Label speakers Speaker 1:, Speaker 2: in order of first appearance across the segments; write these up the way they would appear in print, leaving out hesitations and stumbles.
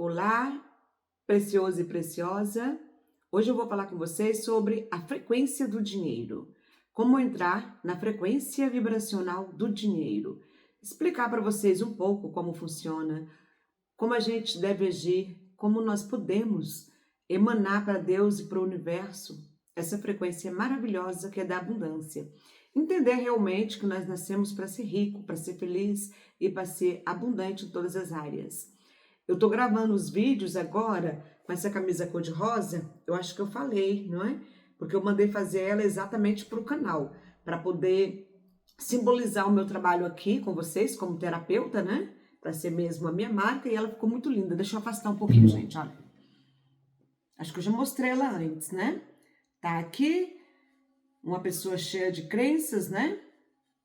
Speaker 1: Olá, precioso e preciosa. Hoje eu vou falar com vocês sobre a frequência do dinheiro. Como entrar na frequência vibracional do dinheiro. Explicar para vocês um pouco como funciona, como a gente deve agir, como nós podemos emanar para Deus e para o universo essa frequência maravilhosa que é da abundância. Entender realmente que nós nascemos para ser rico, para ser feliz e para ser abundante em todas as áreas. Eu tô gravando os vídeos agora com essa camisa cor-de-rosa, eu acho que eu falei, não é? Porque eu mandei fazer ela exatamente para o canal, para poder simbolizar o meu trabalho aqui com vocês como terapeuta, né? Para ser mesmo a minha marca, e ela ficou muito linda. Deixa eu afastar um pouquinho, gente, olha. Acho que eu já mostrei ela antes, né? Tá aqui uma pessoa cheia de crenças, né?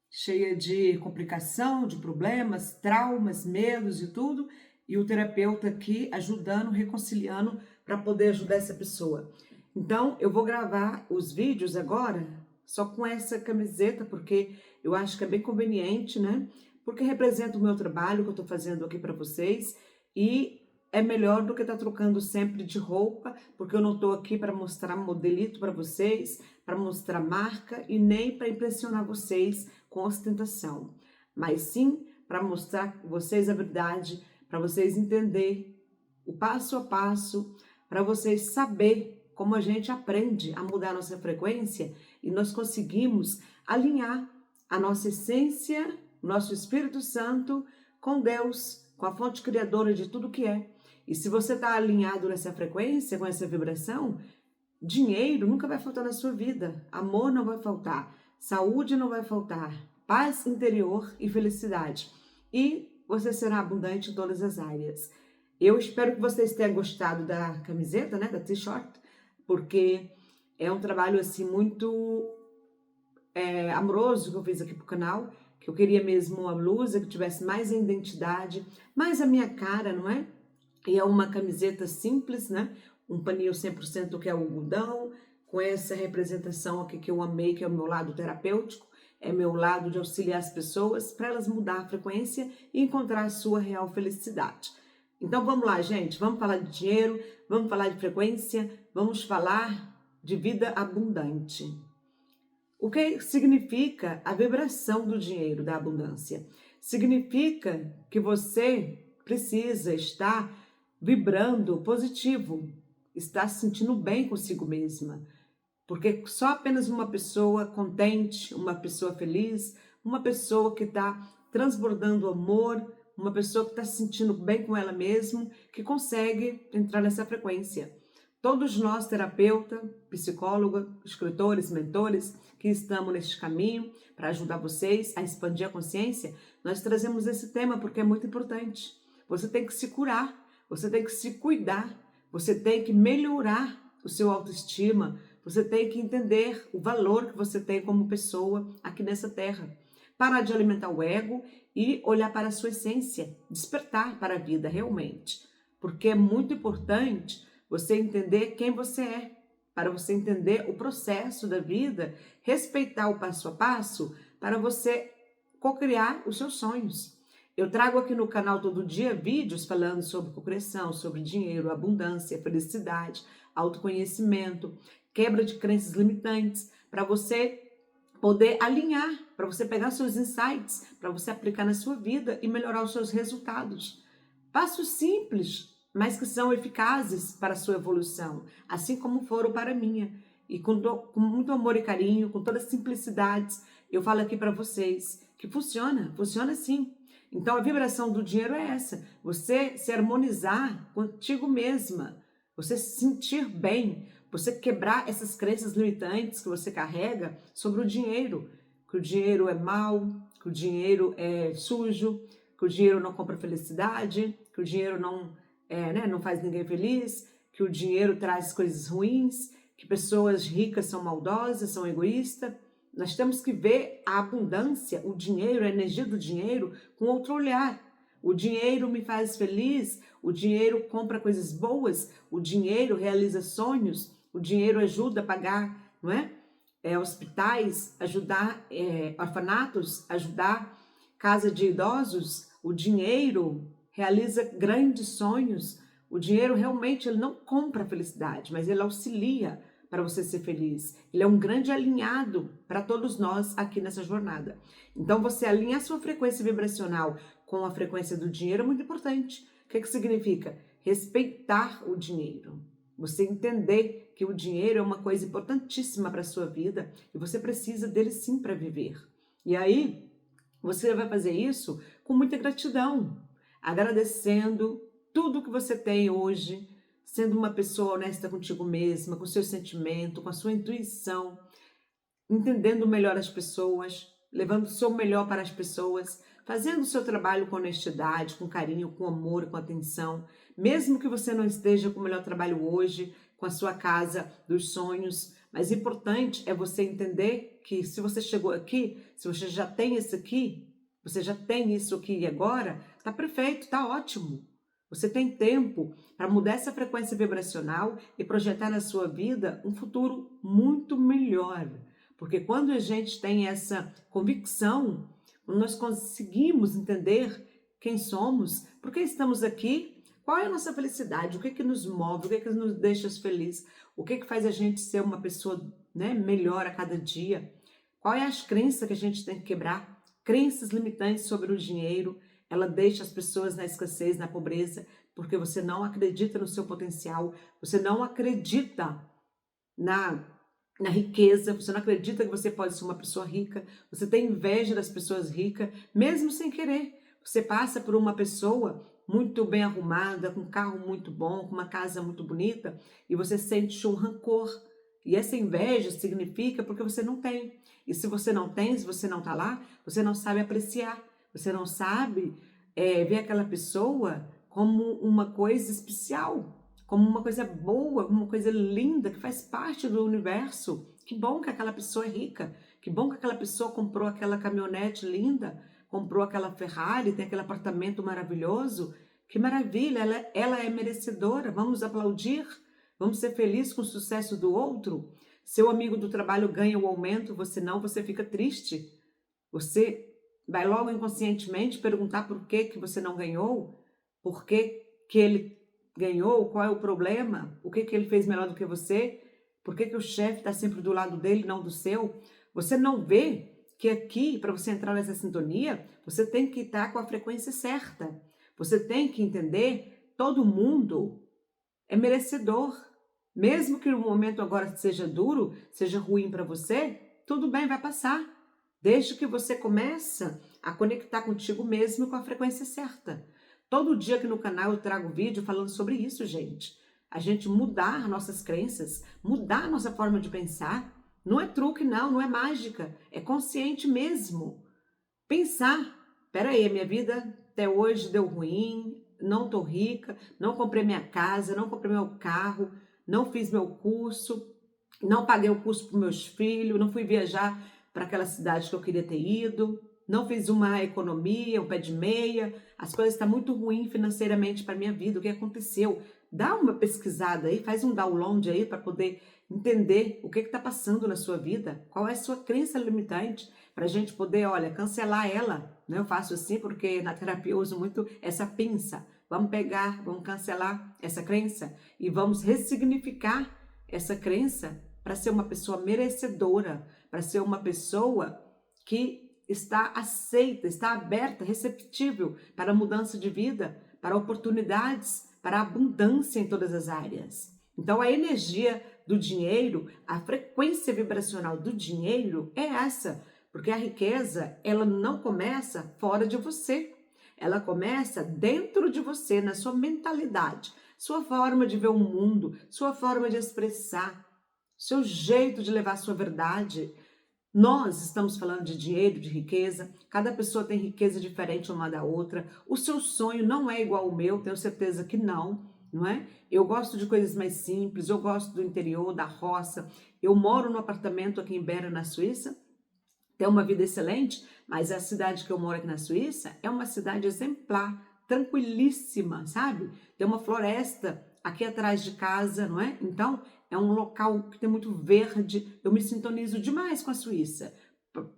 Speaker 1: Cheia de complicação, de problemas, traumas, medos e tudo, e o terapeuta aqui ajudando, reconciliando para poder ajudar essa pessoa. Então, eu vou gravar os vídeos agora só com essa camiseta, porque eu acho que é bem conveniente, né? Porque representa o meu trabalho que eu estou fazendo aqui para vocês e é melhor do que estar trocando sempre de roupa, porque eu não estou aqui para mostrar modelito para vocês, para mostrar marca e nem para impressionar vocês com ostentação, mas sim para mostrar a vocês a verdade, para vocês entenderem o passo a passo, para vocês saber como a gente aprende a mudar a nossa frequência e nós conseguimos alinhar a nossa essência, nosso Espírito Santo com Deus, com a fonte criadora de tudo que é. E se você está alinhado nessa frequência, com essa vibração, dinheiro nunca vai faltar na sua vida, amor não vai faltar, saúde não vai faltar, paz interior e felicidade. E você será abundante em todas as áreas. Eu espero que vocês tenham gostado da camiseta, né, da t-shirt, porque é um trabalho assim muito amoroso que eu fiz aqui pro canal, que eu queria mesmo uma blusa que tivesse mais a identidade, mais a minha cara, não é? E é uma camiseta simples, né? Um paninho 100% que é o algodão, com essa representação aqui que eu amei, que é o meu lado terapêutico, é meu lado de auxiliar as pessoas para elas mudar a frequência e encontrar a sua real felicidade. Então vamos lá, gente, vamos falar de dinheiro, vamos falar de frequência, vamos falar de vida abundante. O que significa a vibração do dinheiro, da abundância? Significa que você precisa estar vibrando positivo, estar se sentindo bem consigo mesma. Porque só apenas uma pessoa contente, uma pessoa feliz, uma pessoa que está transbordando amor, uma pessoa que está se sentindo bem com ela mesma, que consegue entrar nessa frequência. Todos nós, terapeuta, psicóloga, escritores, mentores, que estamos neste caminho para ajudar vocês a expandir a consciência, nós trazemos esse tema porque é muito importante. Você tem que se curar, você tem que se cuidar, você tem que melhorar o seu autoestima, você tem que entender o valor que você tem como pessoa aqui nessa terra. Parar de alimentar o ego e olhar para a sua essência, despertar para a vida realmente. Porque é muito importante você entender quem você é, para você entender o processo da vida, respeitar o passo a passo, para você cocriar os seus sonhos. Eu trago aqui no canal todo dia vídeos falando sobre cocriação, sobre dinheiro, abundância, felicidade, autoconhecimento, quebra de crenças limitantes, para você poder alinhar, para você pegar seus insights, para você aplicar na sua vida e melhorar os seus resultados. Passos simples, mas que são eficazes para a sua evolução, assim como foram para a minha. E com muito amor e carinho, com toda simplicidade, eu falo aqui para vocês que funciona sim. Então a vibração do dinheiro é essa, você se harmonizar contigo mesma, você se sentir bem, você quebrar essas crenças limitantes que você carrega sobre o dinheiro, que o dinheiro é mau, que o dinheiro é sujo, que o dinheiro não compra felicidade, que o dinheiro não faz ninguém feliz, que o dinheiro traz coisas ruins, que pessoas ricas são maldosas, são egoístas. Nós temos que ver a abundância, o dinheiro, a energia do dinheiro com outro olhar. O dinheiro me faz feliz, o dinheiro compra coisas boas, o dinheiro realiza sonhos, o dinheiro ajuda a pagar, não é? Hospitais, ajudar orfanatos, ajudar casa de idosos. O dinheiro realiza grandes sonhos, O dinheiro realmente ele não compra a felicidade, mas ele auxilia para você ser feliz. Ele é um grande alinhado para todos nós aqui nessa jornada. Então, você alinhar sua frequência vibracional com a frequência do dinheiro é muito importante. O que significa? Respeitar o dinheiro. Você entender que o dinheiro é uma coisa importantíssima para a sua vida e você precisa dele sim para viver. E aí, você vai fazer isso com muita gratidão, agradecendo tudo que você tem hoje, sendo uma pessoa honesta contigo mesma, com seu sentimento, com a sua intuição, entendendo melhor as pessoas, levando o seu melhor para as pessoas, fazendo o seu trabalho com honestidade, com carinho, com amor, com atenção, mesmo que você não esteja com o melhor trabalho hoje, com a sua casa dos sonhos, mas importante é você entender que se você chegou aqui, se você já tem isso aqui, você já tem isso aqui e agora, tá perfeito, tá ótimo. Você tem tempo para mudar essa frequência vibracional e projetar na sua vida um futuro muito melhor. Porque quando a gente tem essa convicção, nós conseguimos entender quem somos, por que estamos aqui, qual é a nossa felicidade, o que nos move, o que nos deixa felizes, o que faz a gente ser uma pessoa, né, melhor a cada dia, qual é as crenças que a gente tem que quebrar, crenças limitantes sobre o dinheiro. Ela deixa as pessoas na escassez, na pobreza, porque você não acredita no seu potencial, você não acredita na riqueza, você não acredita que você pode ser uma pessoa rica, você tem inveja das pessoas ricas, mesmo sem querer. Você passa por uma pessoa muito bem arrumada, com um carro muito bom, com uma casa muito bonita, e você sente um rancor. E essa inveja significa porque você não tem. E se você não tem, se você não está lá, você não sabe apreciar. Você não sabe ver aquela pessoa como uma coisa especial, como uma coisa boa, como uma coisa linda, que faz parte do universo. Que bom que aquela pessoa é rica, que bom que aquela pessoa comprou aquela caminhonete linda, comprou aquela Ferrari, tem aquele apartamento maravilhoso. Que maravilha, ela é merecedora, vamos aplaudir, vamos ser felizes com o sucesso do outro. Seu amigo do trabalho ganha o aumento, você não, você fica triste. Você vai logo inconscientemente perguntar por que você não ganhou, por que ele ganhou, qual é o problema, o que ele fez melhor do que você, por que o chefe está sempre do lado dele, não do seu. Você não vê que aqui, para você entrar nessa sintonia, você tem que estar com a frequência certa. Você tem que entender, todo mundo é merecedor. Mesmo que o momento agora seja duro, seja ruim para você, tudo bem, vai passar. Desde que você começa a conectar contigo mesmo com a frequência certa. Todo dia aqui no canal eu trago vídeo falando sobre isso, gente. A gente mudar nossas crenças, mudar nossa forma de pensar. Não é truque, não é mágica. É consciente mesmo. Pensar, peraí, a minha vida até hoje deu ruim, não tô rica, não comprei minha casa, não comprei meu carro, não fiz meu curso, não paguei o curso para meus filhos, não fui viajar para aquela cidade que eu queria ter ido, não fiz uma economia, um pé de meia, as coisas estão muito ruins financeiramente para minha vida, o que aconteceu? Dá uma pesquisada aí, faz um download aí para poder entender o que está passando na sua vida, qual é a sua crença limitante, para a gente poder, olha, cancelar ela, né? Eu faço assim porque na terapia eu uso muito essa pinça, vamos pegar, vamos cancelar essa crença e vamos ressignificar essa crença para ser uma pessoa merecedora, para ser uma pessoa que está aceita, está aberta, receptível para a mudança de vida, para oportunidades, para a abundância em todas as áreas. Então a energia do dinheiro, a frequência vibracional do dinheiro é essa, porque a riqueza, ela não começa fora de você, ela começa dentro de você, na sua mentalidade, sua forma de ver o mundo, sua forma de expressar, seu jeito de levar a sua verdade. Nós estamos falando de dinheiro, de riqueza, cada pessoa tem riqueza diferente uma da outra, o seu sonho não é igual ao meu, tenho certeza que não é? Eu gosto de coisas mais simples, eu gosto do interior, da roça, eu moro num apartamento aqui em Bera, na Suíça, tenho uma vida excelente, mas a cidade que eu moro aqui na Suíça é uma cidade exemplar, tranquilíssima, sabe? Tem uma floresta aqui atrás de casa, não é? Então, é um local que tem muito verde, eu me sintonizo demais com a Suíça.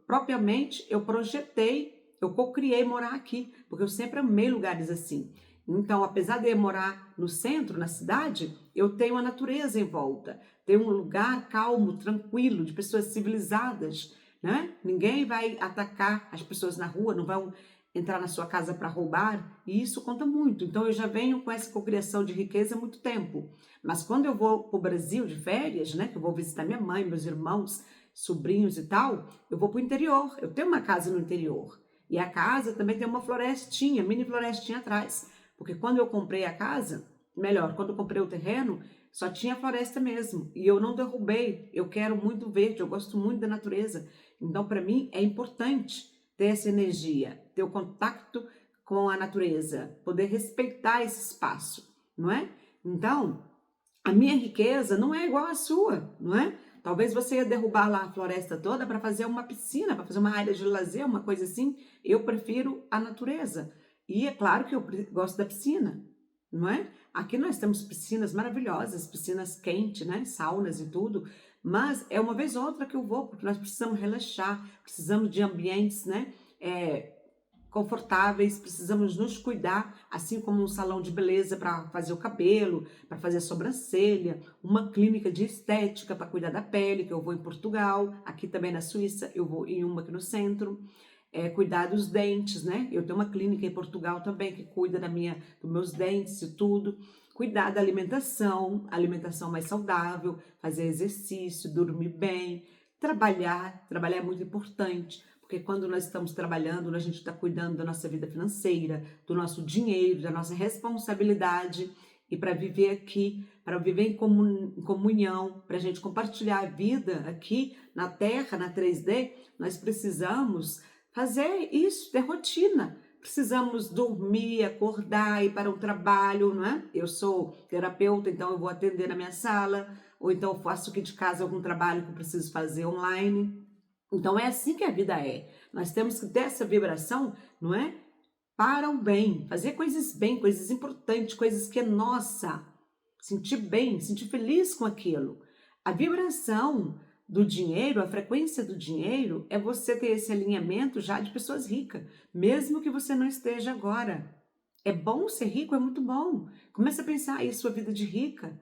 Speaker 1: Propriamente, eu projetei, eu co-criei morar aqui, porque eu sempre amei lugares assim. Então, apesar de eu morar no centro, na cidade, eu tenho a natureza em volta. Tenho um lugar calmo, tranquilo, de pessoas civilizadas, né? Ninguém vai atacar as pessoas na rua, não vão entrar na sua casa para roubar, e isso conta muito. Então, eu já venho com essa cocriação de riqueza há muito tempo. Mas quando eu vou para o Brasil de férias, né, que eu vou visitar minha mãe, meus irmãos, sobrinhos e tal, eu vou para o interior. Eu tenho uma casa no interior. E a casa também tem uma florestinha, mini florestinha atrás. Porque quando eu comprei a casa, melhor, quando eu comprei o terreno, só tinha floresta mesmo. E eu não derrubei. Eu quero muito verde, eu gosto muito da natureza. Então, para mim, é importante ter essa energia, ter o contato com a natureza, poder respeitar esse espaço, não é? Então, a minha riqueza não é igual à sua, não é? Talvez você ia derrubar lá a floresta toda para fazer uma piscina, para fazer uma área de lazer, uma coisa assim. Eu prefiro a natureza. E é claro que eu gosto da piscina, não é? Aqui nós temos piscinas maravilhosas, piscinas quentes, né? Saunas e tudo. Mas é uma vez ou outra que eu vou, porque nós precisamos relaxar, precisamos de ambientes, né? Confortáveis, precisamos nos cuidar, assim como um salão de beleza para fazer o cabelo, para fazer a sobrancelha, uma clínica de estética para cuidar da pele, que eu vou em Portugal, aqui também na Suíça, eu vou em uma aqui no centro. Cuidar dos dentes, né? Eu tenho uma clínica em Portugal também que cuida dos meus dentes e tudo. Cuidar da alimentação mais saudável, fazer exercício, dormir bem, trabalhar é muito importante, porque quando nós estamos trabalhando, a gente está cuidando da nossa vida financeira, do nosso dinheiro, da nossa responsabilidade, e para viver aqui, para viver em comunhão, para a gente compartilhar a vida aqui na Terra, na 3D, nós precisamos fazer isso, ter rotina. Precisamos dormir, acordar, ir para um trabalho, não é? Eu sou terapeuta, então eu vou atender na minha sala, ou então eu faço aqui de casa algum trabalho que eu preciso fazer online. Então é assim que a vida é. Nós temos que ter essa vibração, não é? Para o bem, fazer coisas bem, coisas importantes, coisas que é nossa. Sentir bem, sentir feliz com aquilo. A vibração do dinheiro, a frequência do dinheiro, é você ter esse alinhamento já de pessoas ricas, mesmo que você não esteja agora. É bom ser rico, é muito bom. Comece a pensar aí sua vida de rica,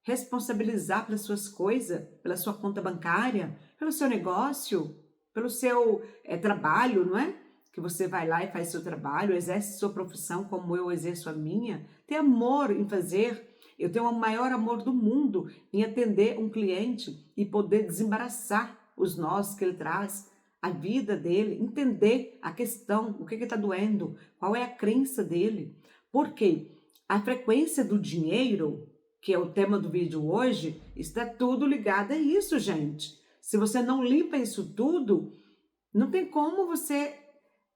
Speaker 1: responsabilizar pelas suas coisas, pela sua conta bancária, pelo seu negócio, pelo seu trabalho, não é? Que você vai lá e faz seu trabalho, exerce sua profissão como eu exerço a minha. Ter amor em fazer. Eu tenho o maior amor do mundo em atender um cliente e poder desembaraçar os nós que ele traz, a vida dele, entender a questão, o que está doendo, qual é a crença dele. Porque a frequência do dinheiro, que é o tema do vídeo hoje, está tudo ligado a isso, gente. Se você não limpa isso tudo, não tem como você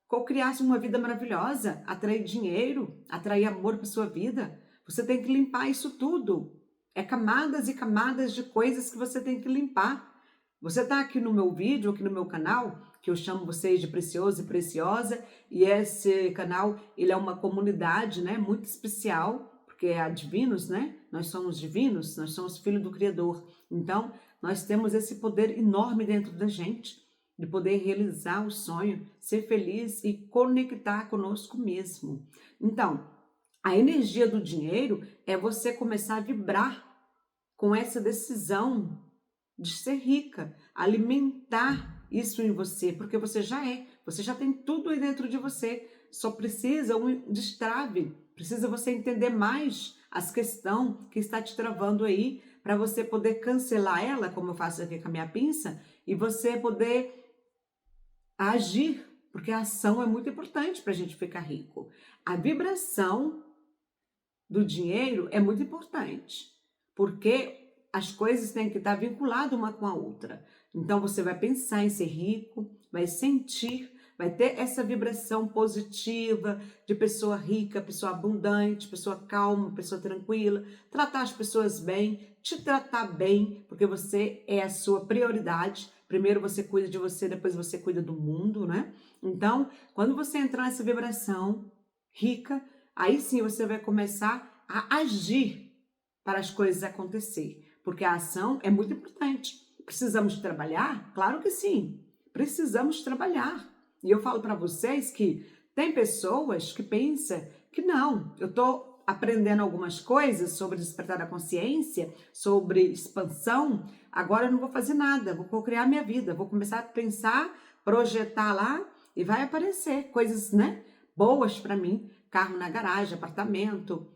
Speaker 1: co-criar uma vida maravilhosa, atrair dinheiro, atrair amor para sua vida. Você tem que limpar isso tudo. É camadas e camadas de coisas que você tem que limpar. Você está aqui no meu vídeo, aqui no meu canal, que eu chamo vocês de Precioso e Preciosa, e esse canal, ele é uma comunidade, né, muito especial, porque é a divinos, né? Nós somos divinos, nós somos filhos do Criador. Então, nós temos esse poder enorme dentro da gente, de poder realizar o sonho, ser feliz e conectar conosco mesmo. Então, a energia do dinheiro é você começar a vibrar com essa decisão de ser rica, alimentar isso em você, porque você já tem tudo aí dentro de você, só precisa um destrave, precisa você entender mais as questões que está te travando aí, para você poder cancelar ela, como eu faço aqui com a minha pinça, e você poder agir, porque a ação é muito importante para a gente ficar rico. A vibração do dinheiro é muito importante, porque as coisas têm que estar vinculadas uma com a outra. Então você vai pensar em ser rico, vai sentir, vai ter essa vibração positiva de pessoa rica, pessoa abundante, pessoa calma, pessoa tranquila, tratar as pessoas bem, te tratar bem, porque você é a sua prioridade. Primeiro você cuida de você, depois você cuida do mundo, né? Então, quando você entrar nessa vibração rica, aí sim você vai começar a agir para as coisas acontecer, porque a ação é muito importante. Precisamos trabalhar? Claro que sim, precisamos trabalhar. E eu falo para vocês que tem pessoas que pensam que não. Eu estou aprendendo algumas coisas sobre despertar da consciência, sobre expansão. Agora eu não vou fazer nada, vou co-criar minha vida, vou começar a pensar, projetar lá e vai aparecer coisas, né, boas para mim. Carro na garagem, apartamento,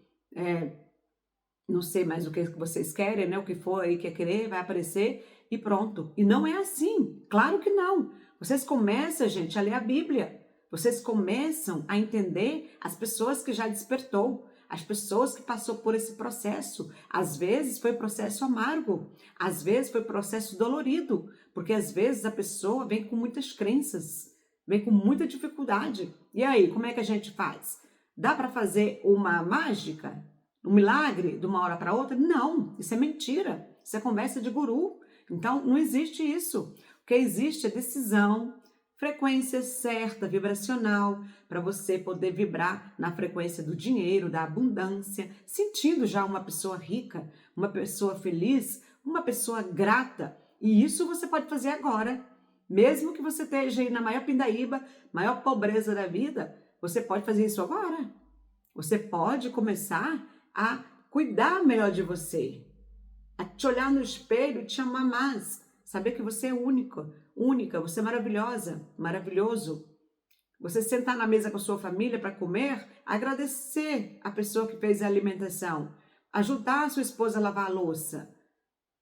Speaker 1: não sei mais o que vocês querem, né? O que for aí que é querer, vai aparecer e pronto. E não é assim, claro que não. Vocês começam, gente, a ler a Bíblia. Vocês começam a entender as pessoas que já despertou, as pessoas que passou por esse processo. Às vezes foi processo amargo, às vezes foi processo dolorido, porque às vezes a pessoa vem com muitas crenças, vem com muita dificuldade. E aí, como é que a gente faz? Dá para fazer uma mágica? Um milagre de uma hora para outra? Não, isso é mentira, isso é conversa de guru. Então, não existe isso. O que existe é decisão, frequência certa, vibracional, para você poder vibrar na frequência do dinheiro, da abundância, sentindo já uma pessoa rica, uma pessoa feliz, uma pessoa grata. E isso você pode fazer agora. Mesmo que você esteja aí na maior pindaíba, maior pobreza da vida, você pode fazer isso agora. Você pode começar a cuidar melhor de você, a te olhar no espelho e te amar mais, saber que você é única, você é maravilhosa, maravilhoso. Você sentar na mesa com a sua família para comer, agradecer a pessoa que fez a alimentação, ajudar a sua esposa a lavar a louça,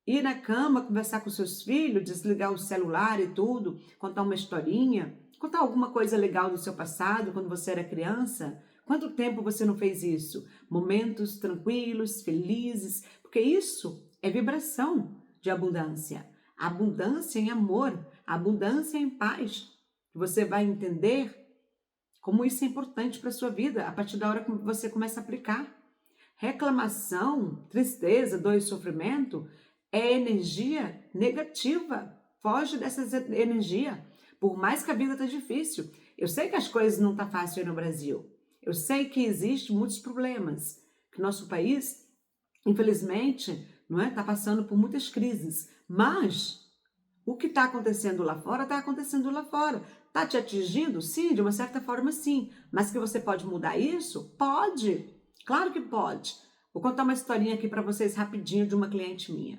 Speaker 1: ir na cama, conversar com seus filhos, desligar o celular e tudo, contar uma historinha, contar alguma coisa legal do seu passado, quando você era criança. Quanto tempo você não fez isso? Momentos tranquilos, felizes, porque isso é vibração de abundância. Abundância em amor, abundância em paz. Você vai entender como isso é importante para a sua vida a partir da hora que você começa a aplicar. Reclamação, tristeza, dor e sofrimento é energia negativa. Foge dessa energia. Por mais que a vida está difícil. Eu sei que as coisas não estão fáceis aí no Brasil. Eu sei que existem muitos problemas, que nosso país, infelizmente, não é, está passando por muitas crises. Mas o que está acontecendo lá fora, está acontecendo lá fora. Está te atingindo? Sim, de uma certa forma sim. Mas que você pode mudar isso? Pode. Claro que pode. Vou contar uma historinha aqui para vocês rapidinho de uma cliente minha.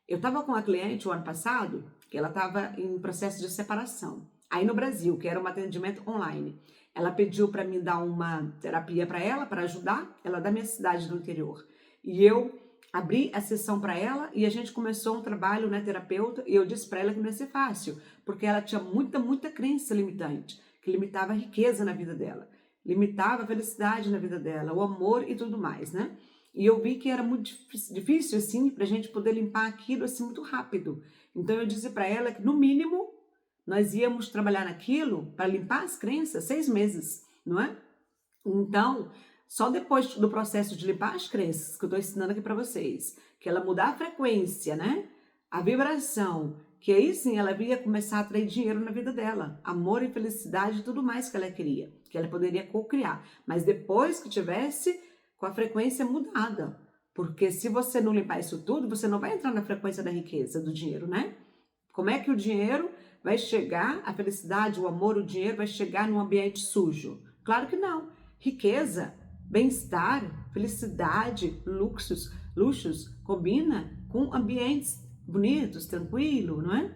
Speaker 1: Eu estava com uma cliente o ano passado, que ela estava em processo de separação. Aí no Brasil, que era um atendimento online. Ela pediu para mim dar uma terapia para ela, para ajudar. Ela é da minha cidade do interior. E eu abri a sessão para ela e a gente começou um trabalho, né, terapeuta, e eu disse para ela que não ia ser fácil, porque ela tinha muita crença limitante, que limitava a riqueza na vida dela, limitava a felicidade na vida dela, o amor e tudo mais, né? E eu vi que era muito difícil, assim, para a gente poder limpar aquilo, assim, muito rápido. Então eu disse para ela que, no mínimo, nós íamos trabalhar naquilo para limpar as crenças 6 meses, não é? Então, só depois do processo de limpar as crenças, que eu estou ensinando aqui para vocês, que ela mudar a frequência, né? A vibração, que aí sim ela ia começar a atrair dinheiro na vida dela, amor e felicidade e tudo mais que ela queria, que ela poderia co-criar. Mas depois que tivesse com a frequência mudada. Porque se você não limpar isso tudo, você não vai entrar na frequência da riqueza, do dinheiro, né? Como é que o dinheiro vai chegar, a felicidade, o amor, o dinheiro vai chegar num ambiente sujo? Claro que não. Riqueza, bem-estar, felicidade, luxos, combina com ambientes bonitos, tranquilos, não é?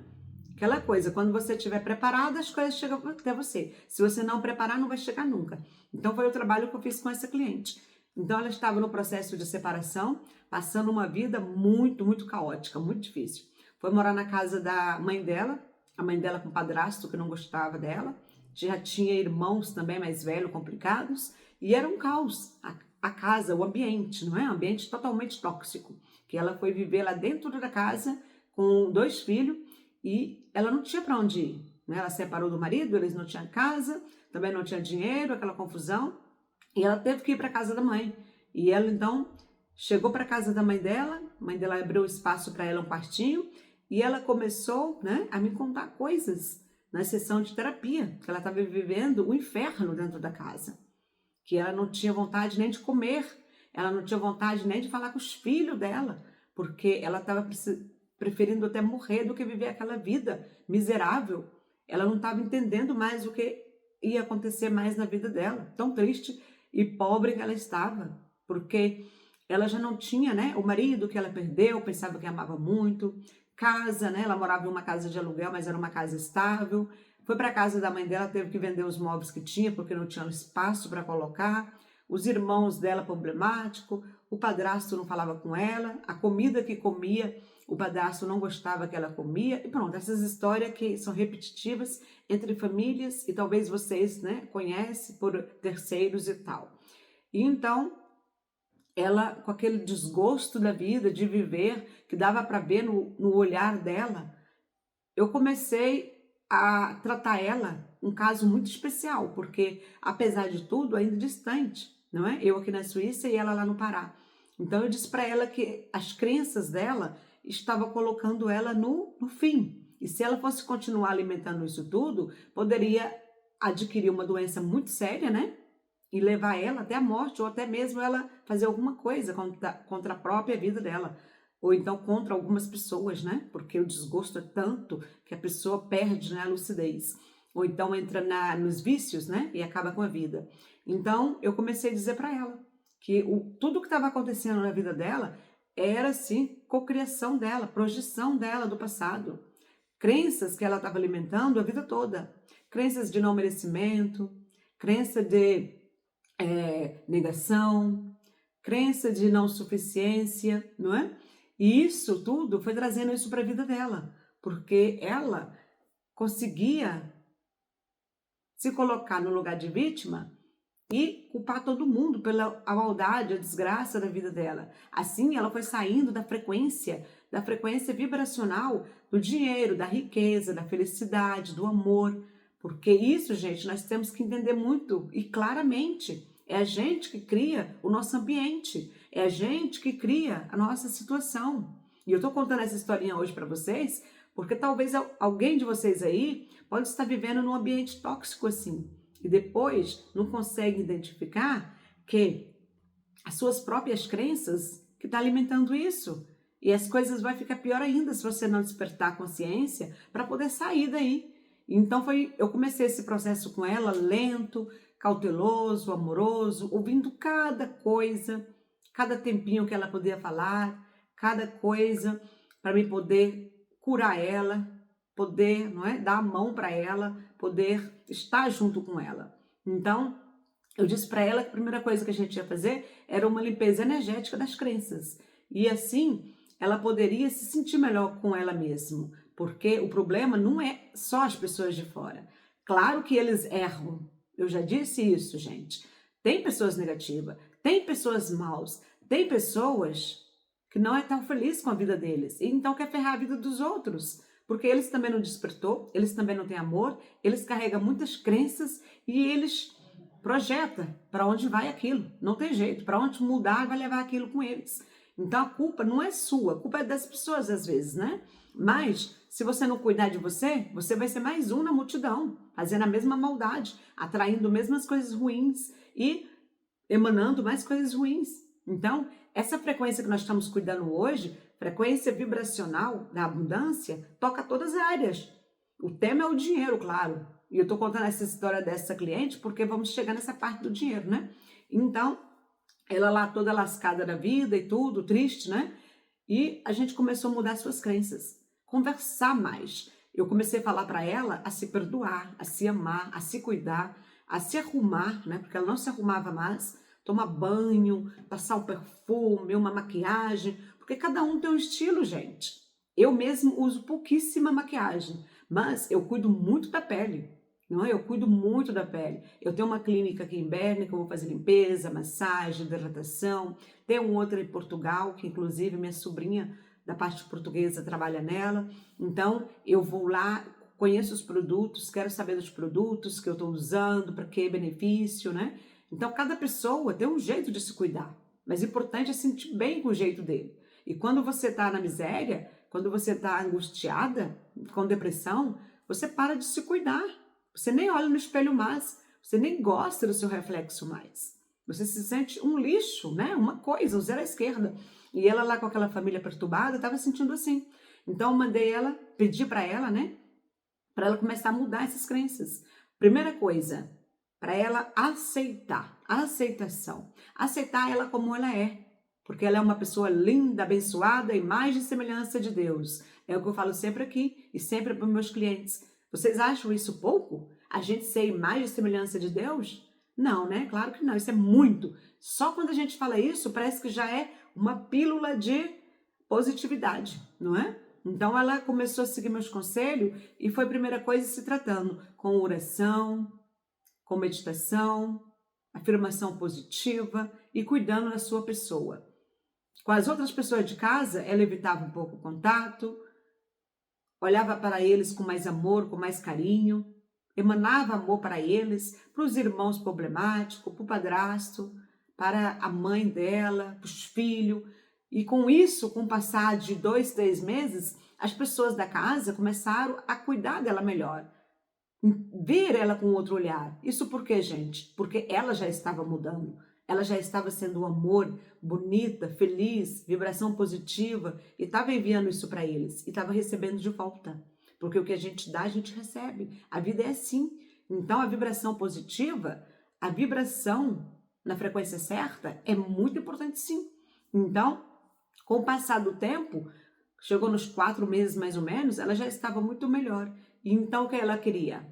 Speaker 1: Aquela coisa, quando você estiver preparado, as coisas chegam até você. Se você não preparar, não vai chegar nunca. Então foi o trabalho que eu fiz com essa cliente. Então ela estava no processo de separação, passando uma vida muito caótica, muito difícil. Foi morar na casa da mãe dela, a mãe dela com um padrasto que não gostava dela, já tinha irmãos também mais velhos, complicados, e era um caos a casa, o ambiente, não é? Um ambiente totalmente tóxico, que ela foi viver lá dentro da casa com 2 filhos e ela não tinha para onde ir, né? Ela separou do marido, eles não tinham casa, também não tinha dinheiro, aquela confusão, e ela teve que ir para a casa da mãe. E ela então chegou para a casa da mãe dela, a mãe dela abriu espaço para ela, um quartinho, e ela começou, né, a me contar coisas na sessão de terapia, que ela estava vivendo o inferno dentro da casa, que ela não tinha vontade nem de comer, ela não tinha vontade nem de falar com os filhos dela, porque ela estava preferindo até morrer do que viver aquela vida miserável. Ela não estava entendendo mais o que ia acontecer mais na vida dela, tão triste. e pobre que ela estava, porque ela já não tinha, né, o marido que ela perdeu, pensava que amava muito, casa, né, ela morava em uma casa de aluguel, mas era uma casa estável, foi para a casa da mãe dela, teve que vender os móveis que tinha, porque não tinha espaço para colocar, os irmãos dela problemático, o padrasto não falava com ela, a comida que comia, o padrasto não gostava que ela comia, e pronto, essas histórias que são repetitivas entre famílias, e talvez vocês, né, conhecem por terceiros e tal. E então, ela, com aquele desgosto da vida, de viver, que dava para ver no olhar dela, eu comecei a tratar ela um caso muito especial, porque, apesar de tudo, ainda distante, não é? Eu aqui na Suíça e ela lá no Pará. Então, eu disse para ela que as crenças dela estavam colocando ela no fim. E se ela fosse continuar alimentando isso tudo, poderia adquirir uma doença muito séria, né? E levar ela até a morte, ou até mesmo ela fazer alguma coisa contra a própria vida dela, ou então contra algumas pessoas, né? Porque o desgosto é tanto que a pessoa perde, né, a lucidez, ou então entra nos vícios, né, e acaba com a vida. Então eu comecei a dizer para ela que tudo que estava acontecendo na vida dela era assim cocriação dela, projeção dela do passado, crenças que ela estava alimentando a vida toda, crenças de não merecimento, crença de negação, crença de não suficiência, não é? E isso tudo foi trazendo isso para a vida dela, porque ela conseguia se colocar no lugar de vítima e culpar todo mundo pela a maldade, a desgraça da vida dela. Assim, ela foi saindo da frequência vibracional do dinheiro, da riqueza, da felicidade, do amor. Porque isso, gente, nós temos que entender muito e claramente. É a gente que cria o nosso ambiente, é a gente que cria a nossa situação. E eu estou contando essa historinha hoje para vocês, porque talvez alguém de vocês aí pode estar vivendo num ambiente tóxico assim e depois não consegue identificar que as suas próprias crenças que estão alimentando isso. E as coisas vão ficar pior ainda se você não despertar a consciência para poder sair daí. Então eu comecei esse processo com ela lento, cauteloso, amoroso, ouvindo cada coisa, cada tempinho que ela podia falar, cada coisa para me poder curar ela, poder, não é, dar a mão para ela, poder estar junto com ela. Então, eu disse para ela que a primeira coisa que a gente ia fazer era uma limpeza energética das crenças. E assim, ela poderia se sentir melhor com ela mesma, porque o problema não é só as pessoas de fora. Claro que eles erram. Eu já disse isso, gente. Tem pessoas negativas, tem pessoas maus, tem pessoas que não é tão feliz com a vida deles e então quer ferrar a vida dos outros, porque eles também não despertou, eles também não têm amor, eles carregam muitas crenças e eles projeta para onde vai aquilo. Não tem jeito, para onde mudar vai levar aquilo com eles. Então a culpa não é sua, a culpa é das pessoas às vezes, né? Mas se você não cuidar de você, você vai ser mais um na multidão, fazendo a mesma maldade, atraindo mesmas coisas ruins e emanando mais coisas ruins. Então, essa frequência que nós estamos cuidando hoje, frequência vibracional da abundância, toca todas as áreas. O tema é o dinheiro, claro. E eu estou contando essa história dessa cliente porque vamos chegar nessa parte do dinheiro, né? Então, ela lá toda lascada da vida e tudo, triste, né? E a gente começou a mudar suas crenças, conversar mais. Eu comecei a falar para ela a se perdoar, a se amar, a se cuidar, a se arrumar, né? Porque ela não se arrumava mais, tomar banho, passar um perfume, uma maquiagem, porque cada um tem um estilo, gente. Eu mesmo uso pouquíssima maquiagem, mas eu cuido muito da pele. Não é? Eu cuido muito da pele. Eu tenho uma clínica aqui em Berna que eu vou fazer limpeza, massagem, hidratação. Tem um outro em Portugal, que inclusive minha sobrinha da parte portuguesa trabalha nela. Então eu vou lá, conheço os produtos, quero saber dos produtos que eu estou usando, para que benefício, né? Então cada pessoa tem um jeito de se cuidar, mas o importante é sentir bem com o jeito dele. E quando você está na miséria, quando você está angustiada, com depressão, você para de se cuidar. Você nem olha no espelho mais, você nem gosta do seu reflexo mais. Você se sente um lixo, né? Uma coisa, um zero à esquerda. E ela lá com aquela família perturbada estava sentindo assim. Então eu mandei ela, pedi para ela, né? Para ela começar a mudar essas crenças. Primeira coisa, para ela aceitar, a aceitação. Aceitar ela como ela é, porque ela é uma pessoa linda, abençoada, imagem e semelhança de Deus. É o que eu falo sempre aqui e sempre para os meus clientes. Vocês acham isso pouco? A gente ser imagem e semelhança de Deus? Não, né? Claro que não, isso é muito. Só quando a gente fala isso, parece que já é uma pílula de positividade, não é? Então ela começou a seguir meus conselhos e foi a primeira coisa se tratando com oração, com meditação, afirmação positiva e cuidando da sua pessoa. Com as outras pessoas de casa, ela evitava um pouco o contato, olhava para eles com mais amor, com mais carinho, emanava amor para eles, para os irmãos problemáticos, para o padrasto, para a mãe dela, para os filhos. E com isso, com o passar de 2, 3 meses, as pessoas da casa começaram a cuidar dela melhor, ver ela com outro olhar. Isso por quê, gente? Porque ela já estava mudando. Ela já estava sendo um amor, bonita, feliz, vibração positiva e estava enviando isso para eles e estava recebendo de volta. Porque o que a gente dá, a gente recebe. A vida é assim. Então, a vibração positiva, a vibração na frequência certa é muito importante, sim. Então, com o passar do tempo, chegou nos 4 meses mais ou menos, ela já estava muito melhor. E então, o que ela queria?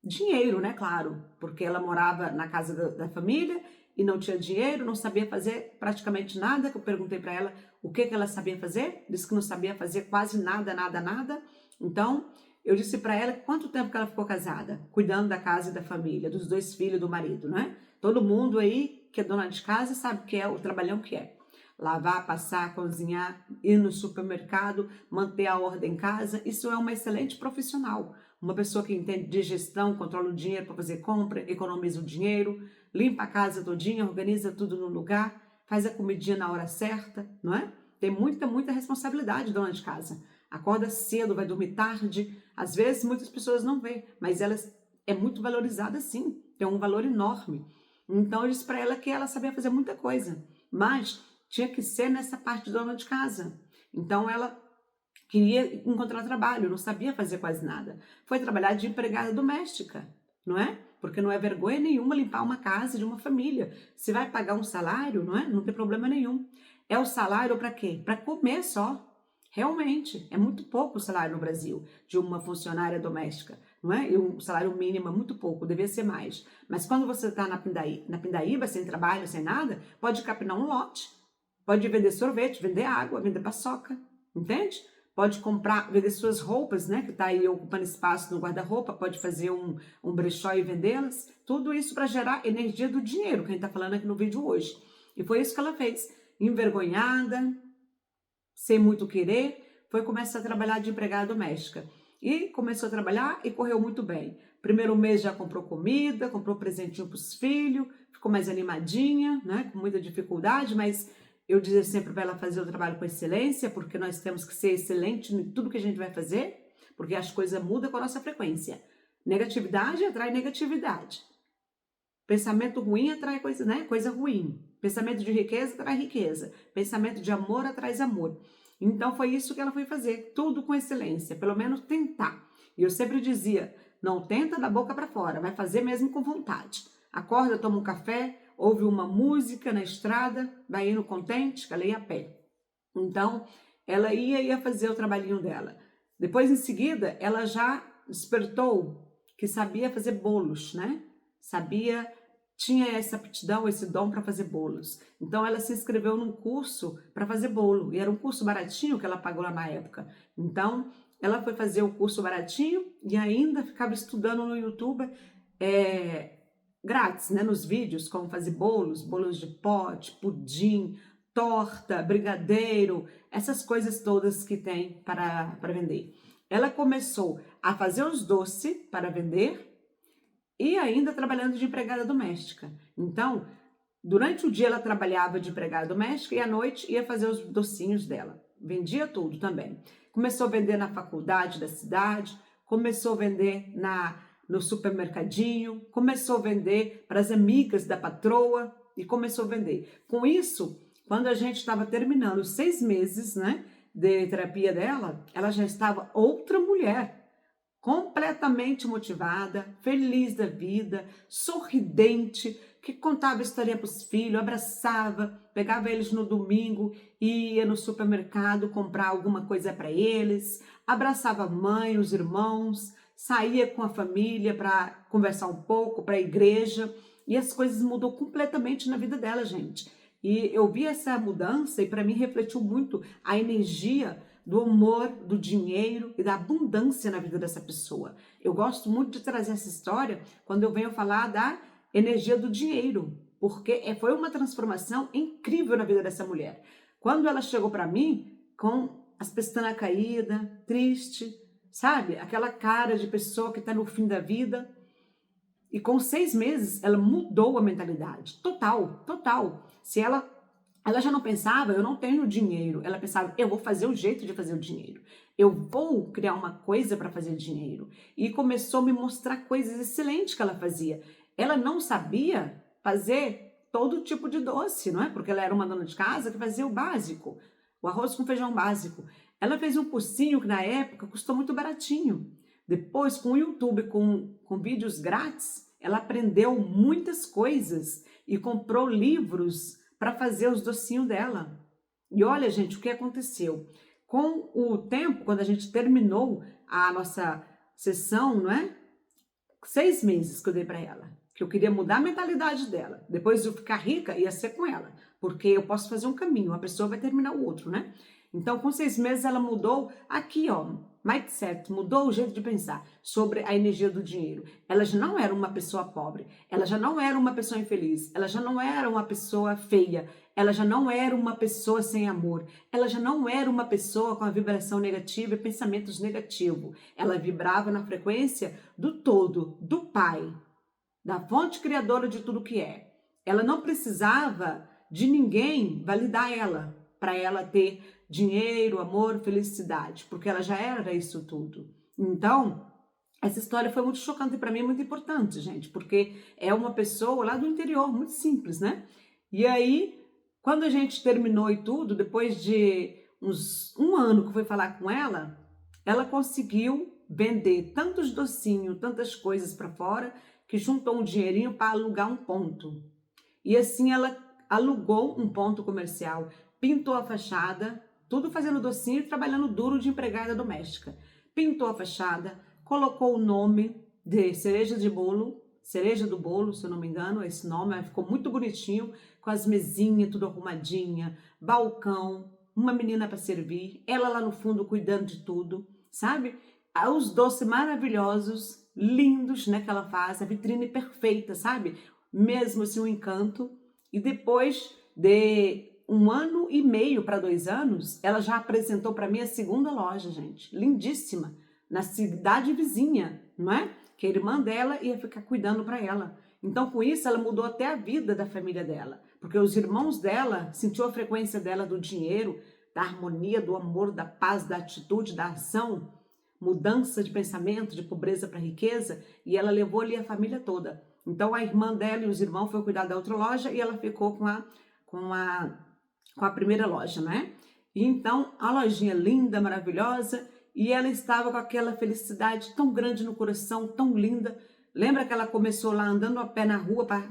Speaker 1: Dinheiro, né? Claro, porque ela morava na casa da família e não tinha dinheiro, não sabia fazer praticamente nada. Que eu perguntei para ela o que ela sabia fazer, disse que não sabia fazer quase nada, nada, nada. Então, eu disse para ela quanto tempo que ela ficou casada, cuidando da casa e da família, dos 2 filhos do marido, né? Todo mundo aí que é dona de casa sabe que é o trabalhão que é. Lavar, passar, cozinhar, ir no supermercado, manter a ordem em casa, isso é uma excelente profissional. Uma pessoa que entende de gestão, controla o dinheiro para fazer compra, economiza o dinheiro, limpa a casa todinha, organiza tudo no lugar, faz a comidinha na hora certa, não é? Tem muita, muita responsabilidade dona de casa. Acorda cedo, vai dormir tarde. Às vezes muitas pessoas não vê, mas ela é muito valorizada sim, tem um valor enorme. Então eu disse para ela que ela sabia fazer muita coisa, mas tinha que ser nessa parte de dona de casa. Então ela queria encontrar trabalho, não sabia fazer quase nada. Foi trabalhar de empregada doméstica, não é? Porque não é vergonha nenhuma limpar uma casa de uma família. Se vai pagar um salário, não é? Não tem problema nenhum. É o salário para quê? Para comer só. Realmente, é muito pouco o salário no Brasil de uma funcionária doméstica, não é? E um salário mínimo é muito pouco, devia ser mais. Mas quando você está na Pindaíba, sem trabalho, sem nada, pode capinar um lote, pode vender sorvete, vender água, vender paçoca, entende? Pode comprar, vender suas roupas, né? Que está aí ocupando espaço no guarda-roupa, pode fazer um brechó e vendê-las. Tudo isso para gerar energia do dinheiro, que a gente está falando aqui no vídeo hoje. E foi isso que ela fez. Envergonhada, sem muito querer, foi começar a trabalhar de empregada doméstica. E começou a trabalhar e correu muito bem. Primeiro mês já comprou comida, comprou presentinho para os filhos, ficou mais animadinha, né? Com muita dificuldade, mas eu dizia sempre para ela fazer o trabalho com excelência, porque nós temos que ser excelente em tudo que a gente vai fazer, porque as coisas mudam com a nossa frequência. Negatividade atrai negatividade. Pensamento ruim atrai coisa, né? Coisa ruim. Pensamento de riqueza atrai riqueza. Pensamento de amor atrai amor. Então foi isso que ela foi fazer, tudo com excelência, pelo menos tentar. E eu sempre dizia, não tenta da boca para fora, vai fazer mesmo com vontade. Acorda, toma um café, ouve uma música na estrada, vai indo contente, que ela ia a pé. Então, ela ia fazer o trabalhinho dela. Depois, em seguida, ela já despertou que sabia fazer bolos, né? Tinha essa aptidão, esse dom para fazer bolos. Então ela se inscreveu num curso para fazer bolo, e era um curso baratinho que ela pagou lá na época. Então ela foi fazer o curso baratinho e ainda ficava estudando no YouTube grátis, né, nos vídeos, como fazer bolos de pote, pudim, torta, brigadeiro, essas coisas todas que tem para vender. Ela começou a fazer os doces para vender e ainda trabalhando de empregada doméstica. Então, durante o dia ela trabalhava de empregada doméstica e à noite ia fazer os docinhos dela. Vendia tudo também. Começou a vender na faculdade da cidade, começou a vender no supermercadinho, começou a vender para as amigas da patroa e começou a vender. Com isso, quando a gente estava terminando os 6 meses, né, de terapia dela, ela já estava outra mulher, completamente motivada, feliz da vida, sorridente, que contava história para os filhos, abraçava, pegava eles no domingo, ia no supermercado comprar alguma coisa para eles, abraçava a mãe, os irmãos, saía com a família para conversar um pouco, para a igreja, e as coisas mudou completamente na vida dela, gente. E eu vi essa mudança e para mim refletiu muito a energia do amor, do dinheiro e da abundância na vida dessa pessoa. Eu gosto muito de trazer essa história quando eu venho falar da energia do dinheiro, porque foi uma transformação incrível na vida dessa mulher. Quando ela chegou para mim com as pestanas caídas, triste, sabe? Aquela cara de pessoa que está no fim da vida. E com 6 meses, ela mudou a mentalidade. Total, total. Se ela já não pensava, eu não tenho dinheiro. Ela pensava, eu vou fazer o jeito de fazer o dinheiro. Eu vou criar uma coisa para fazer dinheiro. E começou a me mostrar coisas excelentes que ela fazia. Ela não sabia fazer todo tipo de doce, não é? Porque ela era uma dona de casa que fazia o básico. O arroz com feijão básico. Ela fez um cursinho que na época custou muito baratinho. Depois, com o YouTube, com vídeos grátis, ela aprendeu muitas coisas e comprou livros para fazer os docinhos dela. E olha, gente, o que aconteceu? Com o tempo, quando a gente terminou a nossa sessão, não é? 6 meses que eu dei para ela, que eu queria mudar a mentalidade dela. Depois de eu ficar rica, ia ser com ela, porque eu posso fazer um caminho, uma pessoa vai terminar o outro, né? Então, com 6 meses, ela mudou aqui, ó, mindset, mudou o jeito de pensar sobre a energia do dinheiro. Ela já não era uma pessoa pobre, ela já não era uma pessoa infeliz, ela já não era uma pessoa feia, ela já não era uma pessoa sem amor, ela já não era uma pessoa com a vibração negativa e pensamentos negativos. Ela vibrava na frequência do todo, do Pai, da fonte criadora de tudo que é. Ela não precisava de ninguém validar ela, para ela ter dinheiro, amor, felicidade, porque ela já era isso tudo. Então, essa história foi muito chocante para mim, muito importante, gente, porque é uma pessoa lá do interior, muito simples, né? E aí, quando a gente terminou e tudo, depois de um ano que eu fui falar com ela, ela conseguiu vender tantos docinhos, tantas coisas para fora, que juntou um dinheirinho para alugar um ponto. E assim ela alugou um ponto comercial, pintou a fachada, tudo fazendo docinho e trabalhando duro de empregada doméstica. Pintou a fachada, colocou o nome de cereja de bolo, cereja do bolo, se eu não me engano, esse nome, ficou muito bonitinho, com as mesinhas tudo arrumadinha, balcão, uma menina para servir, ela lá no fundo cuidando de tudo, sabe? Os doces maravilhosos, lindos, né, que ela faz, a vitrine perfeita, sabe? Mesmo assim, um encanto. E depois de 1 ano e meio para 2 anos, ela já apresentou para mim a segunda loja, gente. Lindíssima. Na cidade vizinha, não é? Que a irmã dela ia ficar cuidando para ela. Então, com isso, ela mudou até a vida da família dela. Porque os irmãos dela sentiu a frequência dela do dinheiro, da harmonia, do amor, da paz, da atitude, da ação, mudança de pensamento, de pobreza para riqueza, e ela levou ali a família toda. Então, a irmã dela e os irmãos foram cuidar da outra loja e ela ficou com a primeira loja, né? E então, a lojinha linda, maravilhosa, e ela estava com aquela felicidade tão grande no coração, tão linda. Lembra que ela começou lá andando a pé na rua para a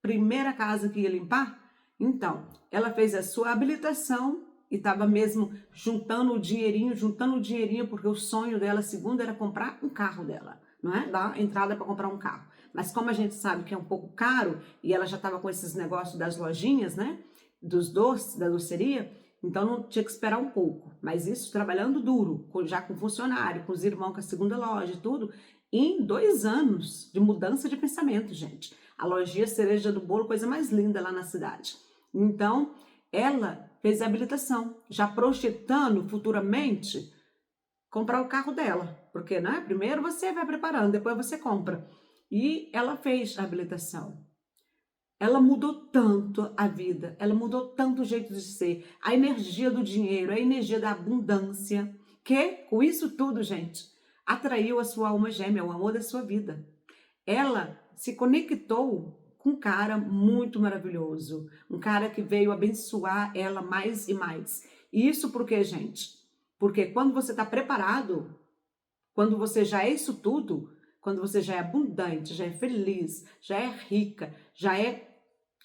Speaker 1: primeira casa que ia limpar? Então, ela fez a sua habilitação e estava mesmo juntando o dinheirinho, porque o sonho dela, segundo, era comprar um carro dela, não é? Dar entrada para comprar um carro. Mas como a gente sabe que é um pouco caro, e ela já estava com esses negócios das lojinhas, né? Dos doces, da doceria, então não tinha que esperar um pouco. Mas isso trabalhando duro, já com funcionário, com os irmãos, com a segunda loja e tudo, em 2 anos de mudança de pensamento, gente. A lojinha Cereja do Bolo, coisa mais linda lá na cidade. Então, ela fez a habilitação, já projetando futuramente comprar o carro dela. Porque, né? Primeiro você vai preparando, depois você compra. E ela fez a habilitação. Ela mudou tanto a vida, ela mudou tanto o jeito de ser, a energia do dinheiro, a energia da abundância, que com isso tudo, gente, atraiu a sua alma gêmea, o amor da sua vida. Ela se conectou com um cara muito maravilhoso, um cara que veio abençoar ela mais e mais. E isso por quê, gente? Porque quando você está preparado, Quando você já é isso tudo, quando você já é abundante, já é feliz, já é rica, já é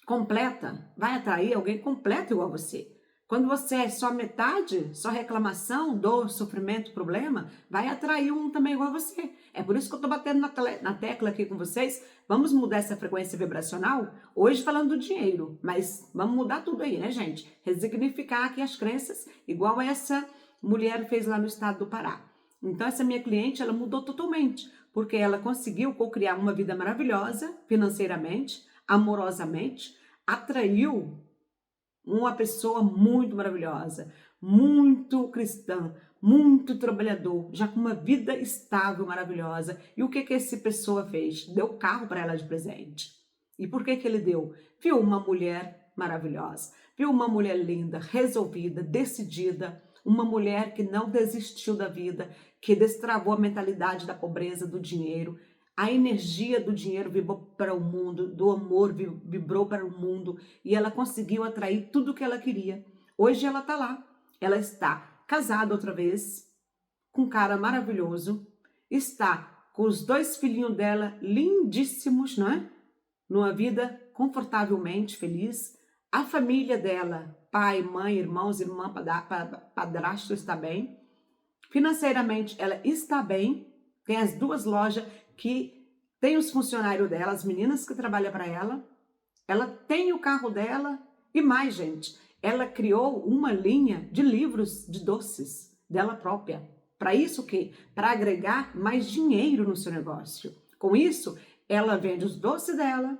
Speaker 1: completa, vai atrair alguém completo igual a você. Quando você é só metade, só reclamação, dor, sofrimento, problema, vai atrair um também igual a você. É por isso que eu estou batendo na tecla aqui com vocês. Vamos mudar essa frequência vibracional? Hoje falando do dinheiro, mas vamos mudar tudo aí, né, gente? Resignificar aqui as crenças, igual essa mulher fez lá no estado do Pará. Então, essa minha cliente, ela mudou totalmente, porque ela conseguiu co-criar uma vida maravilhosa, financeiramente, amorosamente, atraiu uma pessoa muito maravilhosa, muito cristã, muito trabalhador, já com uma vida estável, maravilhosa. E o que essa pessoa fez? Deu carro para ela de presente. E por que ele deu? Viu uma mulher maravilhosa, viu uma mulher linda, resolvida, decidida, uma mulher que não desistiu da vida, que destravou a mentalidade da pobreza, do dinheiro. A energia do dinheiro vibrou para o mundo, do amor vibrou para o mundo e ela conseguiu atrair tudo o que ela queria. Hoje ela está lá, ela está casada outra vez, com um cara maravilhoso, está com os 2 filhinhos dela lindíssimos, não é? Numa vida confortavelmente feliz. A família dela, pai, mãe, irmãos, irmã, padrasto está bem. Financeiramente ela está bem, tem as 2 lojas que tem os funcionários dela, as meninas que trabalham para ela tem o carro dela e mais, gente, ela criou uma linha de livros de doces dela própria. Para isso o quê? Para agregar mais dinheiro no seu negócio. Com isso, ela vende os doces dela,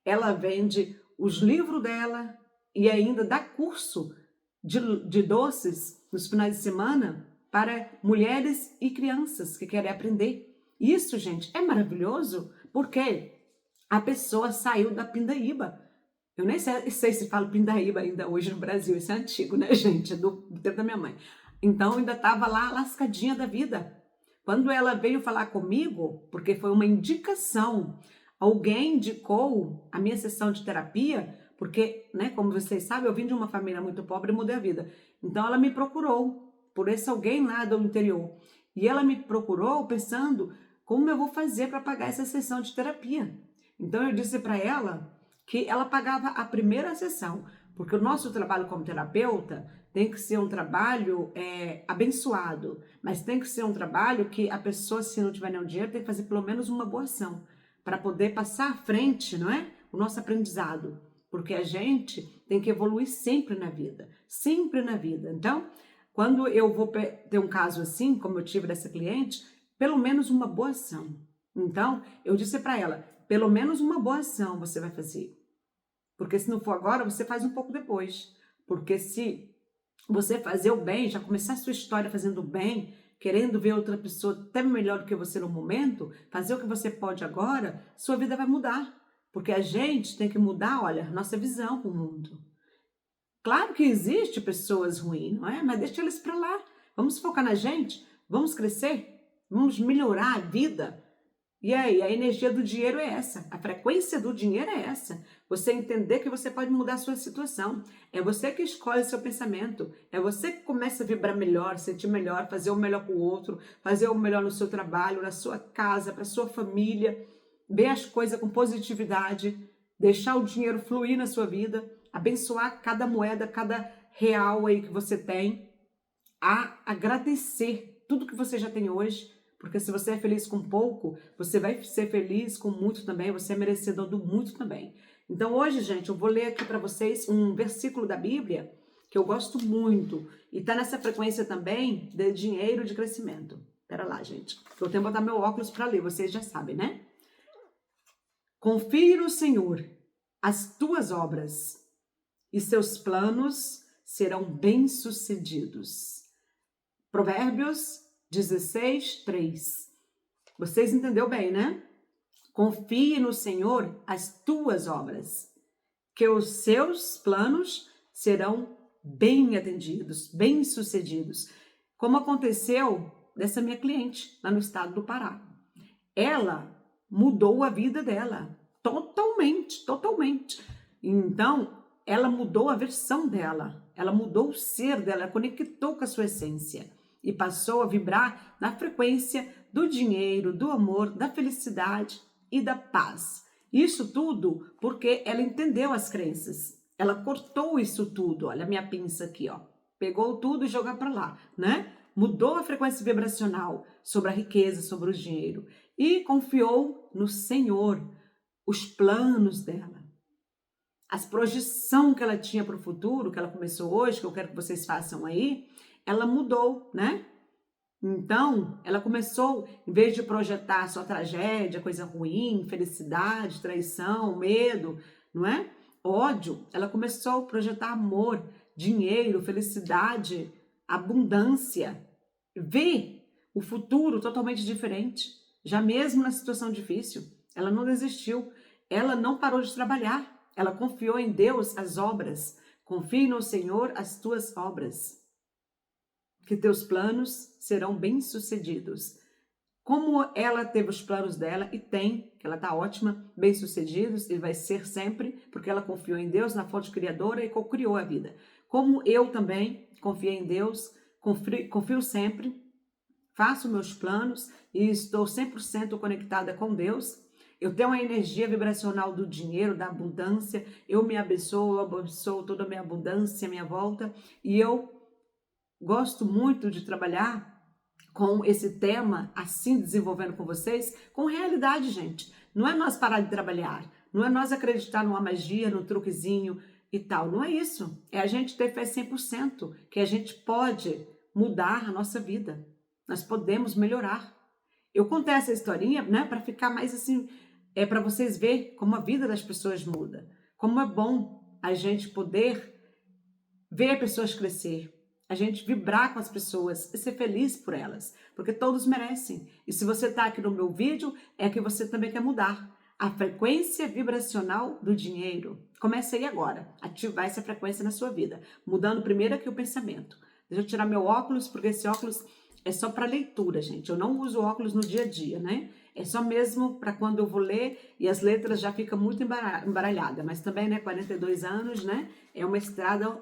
Speaker 1: ela vende os livros dela e ainda dá curso de doces nos finais de semana para mulheres e crianças que querem aprender. Isso, gente, é maravilhoso porque a pessoa saiu da pindaíba. Eu nem sei se fala pindaíba ainda hoje no Brasil, isso é antigo, né, gente? É do tempo da minha mãe. Então, ainda estava lá lascadinha da vida. Quando ela veio falar comigo, porque foi uma indicação, alguém indicou a minha sessão de terapia, porque, né, como vocês sabem, eu vim de uma família muito pobre e mudei a vida. Então, ela me procurou por esse alguém lá do interior. E ela me procurou pensando como eu vou fazer para pagar essa sessão de terapia. Então, eu disse para ela que ela pagava a primeira sessão, porque o nosso trabalho como terapeuta tem que ser um trabalho abençoado, mas tem que ser um trabalho que a pessoa, se não tiver nenhum dinheiro, tem que fazer pelo menos uma boa ação, para poder passar à frente, não é? O nosso aprendizado, porque a gente tem que evoluir sempre na vida, sempre na vida. Então, quando eu vou ter um caso assim, como eu tive dessa cliente, pelo menos uma boa ação. Então, eu disse para ela, pelo menos uma boa ação você vai fazer. Porque se não for agora, você faz um pouco depois. Porque se você fazer o bem, já começar a sua história fazendo o bem, querendo ver outra pessoa até melhor do que você no momento, fazer o que você pode agora, sua vida vai mudar. Porque a gente tem que mudar, olha, nossa visão para o mundo. Claro que existe pessoas ruins, não é? Mas deixa eles para lá. Vamos focar na gente, vamos crescer, vamos melhorar a vida. E aí, a energia do dinheiro é essa, a frequência do dinheiro é essa. Você entender que você pode mudar a sua situação. É você que escolhe seu pensamento. É você que começa a vibrar melhor, sentir melhor, fazer o melhor com o outro, fazer o melhor no seu trabalho, na sua casa, para sua família. Ver as coisas com positividade, deixar o dinheiro fluir na sua vida, abençoar cada moeda, cada real aí que você tem, a agradecer tudo que você já tem hoje. Porque se você é feliz com pouco, você vai ser feliz com muito também, você é merecedor do muito também. Então hoje, gente, eu vou ler aqui para vocês um versículo da Bíblia que eu gosto muito e tá nessa frequência também de dinheiro de crescimento. Pera lá, gente, eu tenho que botar meu óculos para ler, vocês já sabem, né? Confie no Senhor as tuas obras e seus planos serão bem-sucedidos. Provérbios 16:3. Vocês entenderam bem, né? Confie no Senhor as tuas obras, que os seus planos serão bem atendidos, bem sucedidos. Como aconteceu dessa minha cliente lá no estado do Pará. Ela mudou a vida dela totalmente, totalmente. Então, ela mudou a versão dela, ela mudou o ser dela, ela conectou com a sua essência e passou a vibrar na frequência do dinheiro, do amor, da felicidade e da paz. Isso tudo porque ela entendeu as crenças. Ela cortou isso tudo. Olha a minha pinça aqui, ó. Pegou tudo e jogou para lá, né? Mudou a frequência vibracional sobre a riqueza, sobre o dinheiro e confiou no Senhor, os planos dela. As projeção que ela tinha para o futuro, que ela começou hoje, que eu quero que vocês façam aí, ela mudou, né? Então, ela começou, em vez de projetar só tragédia, coisa ruim, felicidade, traição, medo, não é? Ódio, ela começou a projetar amor, dinheiro, felicidade, abundância. Ver o futuro totalmente diferente. Já mesmo na situação difícil, ela não desistiu, ela não parou de trabalhar. Ela confiou em Deus as obras. Confie no Senhor as tuas obras, que teus planos serão bem-sucedidos. Como ela teve os planos dela e tem, que ela está ótima, bem-sucedidos e vai ser sempre, porque ela confiou em Deus, na fonte criadora e co-criou a vida. Como eu também confiei em Deus, confio sempre, faço meus planos e estou 100% conectada com Deus. Eu tenho a energia vibracional do dinheiro, da abundância, eu me abençoo, eu abençoo toda a minha abundância à minha volta e eu gosto muito de trabalhar com esse tema, assim desenvolvendo com vocês, com realidade, gente. Não é nós parar de trabalhar, não é nós acreditar numa magia, num truquezinho e tal, não é isso. É a gente ter fé 100%, que a gente pode mudar a nossa vida. Nós podemos melhorar. Eu contei essa historinha, né, para ficar mais assim, para vocês verem como a vida das pessoas muda. Como é bom a gente poder ver pessoas crescer, a gente vibrar com as pessoas e ser feliz por elas, porque todos merecem. E se você está aqui no meu vídeo, é que você também quer mudar a frequência vibracional do dinheiro. Comece aí agora, ativar essa frequência na sua vida, mudando primeiro aqui o pensamento. Deixa eu tirar meu óculos, porque esse óculos é só para leitura, gente. Eu não uso óculos no dia a dia, né? É só mesmo para quando eu vou ler e as letras já ficam muito embaralhadas. Mas também, né, 42 anos, né? É uma estrada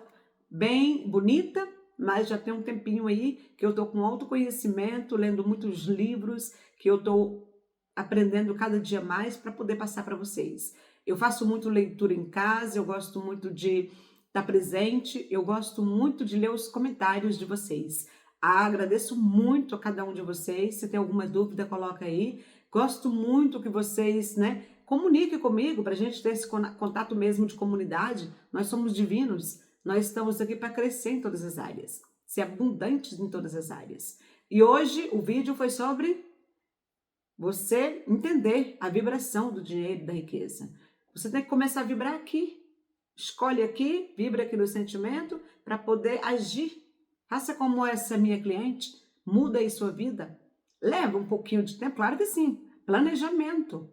Speaker 1: bem bonita, mas já tem um tempinho aí que eu tô com autoconhecimento, lendo muitos livros, que eu tô aprendendo cada dia mais para poder passar para vocês. Eu faço muito leitura em casa, eu gosto muito de estar presente, eu gosto muito de ler os comentários de vocês. Agradeço muito a cada um de vocês. Se tem alguma dúvida, coloca aí. Gosto muito que vocês, né, comuniquem comigo para a gente ter esse contato mesmo de comunidade. Nós somos divinos. Nós estamos aqui para crescer em todas as áreas, ser abundantes em todas as áreas. E hoje o vídeo foi sobre você entender a vibração do dinheiro e da riqueza. Você tem que começar a vibrar aqui. Escolhe aqui, vibra aqui no sentimento para poder agir. Faça como essa minha cliente, muda aí sua vida. Leva um pouquinho de tempo, claro que sim. Planejamento.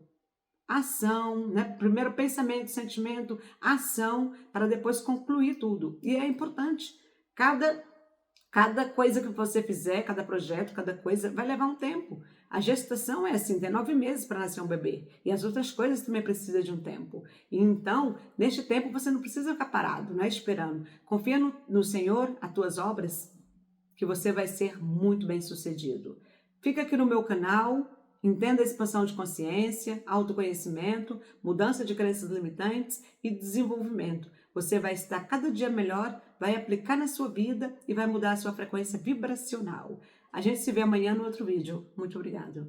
Speaker 1: Ação, né? Primeiro pensamento, sentimento, ação, para depois concluir tudo. E é importante. Cada coisa que você fizer, cada projeto, cada coisa, vai levar um tempo. A gestação é assim, tem 9 meses para nascer um bebê. E as outras coisas também precisam de um tempo. E então, neste tempo, você não precisa ficar parado, não é esperando. Confia no Senhor, as tuas obras, que você vai ser muito bem sucedido. Fica aqui no meu canal. Entenda a expansão de consciência, autoconhecimento, mudança de crenças limitantes e desenvolvimento. Você vai estar cada dia melhor, vai aplicar na sua vida e vai mudar a sua frequência vibracional. A gente se vê amanhã no outro vídeo. Muito obrigada.